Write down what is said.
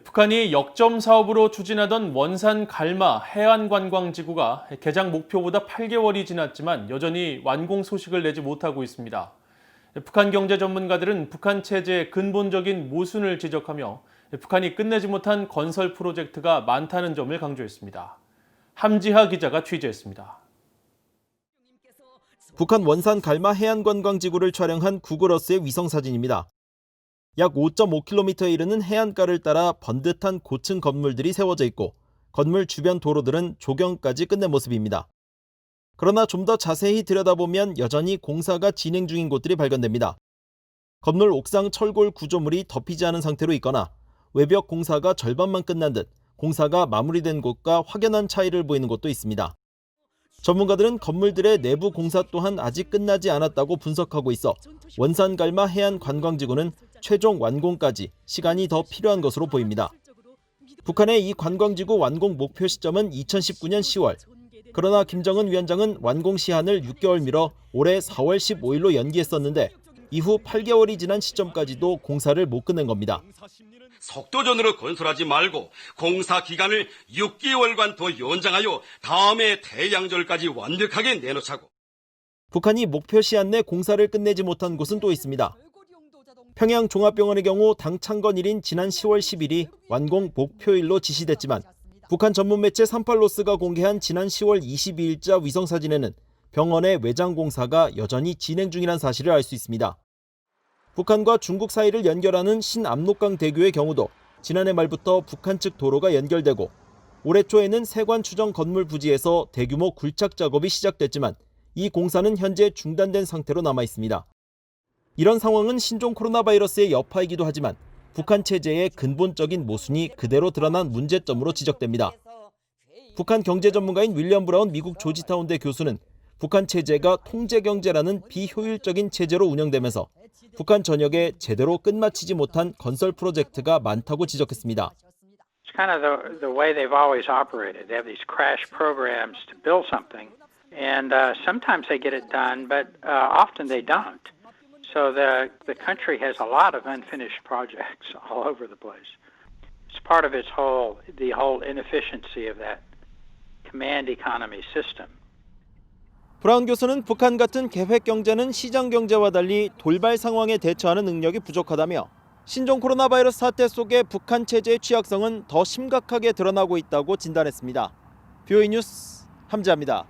북한이 역점 사업으로 추진하던 원산 갈마 해안관광지구가 개장 목표보다 8개월이 지났지만 여전히 완공 소식을 내지 못하고 있습니다. 북한 경제 전문가들은 북한 체제의 근본적인 모순을 지적하며 북한이 끝내지 못한 건설 프로젝트가 많다는 점을 강조했습니다. 함지하 기자가 취재했습니다. 북한 원산 갈마 해안관광지구를 촬영한 구글어스의 위성사진입니다. 약 5.5km에 이르는 해안가를 따라 번듯한 고층 건물들이 세워져 있고 건물 주변 도로들은 조경까지 끝낸 모습입니다. 그러나 좀 더 자세히 들여다보면 여전히 공사가 진행 중인 곳들이 발견됩니다. 건물 옥상 철골 구조물이 덮이지 않은 상태로 있거나 외벽 공사가 절반만 끝난 듯 공사가 마무리된 곳과 확연한 차이를 보이는 곳도 있습니다. 전문가들은 건물들의 내부 공사 또한 아직 끝나지 않았다고 분석하고 있어 원산 갈마 해안 관광지구는 최종 완공까지 시간이 더 필요한 것으로 보입니다. 북한의 이 관광지구 완공 목표 시점은 2019년 10월. 그러나 김정은 위원장은 완공 시한을 6개월 미뤄 올해 4월 15일로 연기했었는데 이후 8개월이 지난 시점까지도 공사를 못 끝낸 겁니다. 속도전으로 건설하지 말고 공사 기간을 6개월간 더 연장하여 다음해 태양절까지 완벽하게 내놓자고. 북한이 목표 시한 내 공사를 끝내지 못한 곳은 또 있습니다. 평양 종합병원의 경우 당 창건일인 지난 10월 10일이 완공 목표일로 지시됐지만 북한 전문 매체 38로스가 공개한 지난 10월 22일자 위성사진에는 병원의 외장 공사가 여전히 진행 중이라는 사실을 알 수 있습니다. 북한과 중국 사이를 연결하는 신압록강 대교의 경우도 지난해 말부터 북한 측 도로가 연결되고 올해 초에는 세관 추정 건물 부지에서 대규모 굴착 작업이 시작됐지만 이 공사는 현재 중단된 상태로 남아 있습니다. 이런 상황은 신종 코로나 바이러스의 여파이기도 하지만 북한 체제의 근본적인 모순이 그대로 드러난 문제점으로 지적됩니다. 북한 경제 전문가인 윌리엄 브라운 미국 조지타운대 교수는 북한 체제가 통제 경제라는 비효율적인 체제로 운영되면서 북한 전역에 제대로 끝마치지 못한 건설 프로젝트가 많다고 지적했습니다. It's kind of the way they've always operated. They have these crash programs to build something, and sometimes they get it done, but often they don't. So the country has a lot of unfinished projects all over the place. It's part of the whole inefficiency of that command economy system. 브라운 교수는 북한 같은 계획 경제는 시장 경제와 달리 돌발 상황에 대처하는 능력이 부족하다며 신종 코로나 바이러스 사태 속에 북한 체제의 취약성은 더 심각하게 드러나고 있다고 진단했습니다. BOE 뉴스 함지하입니다.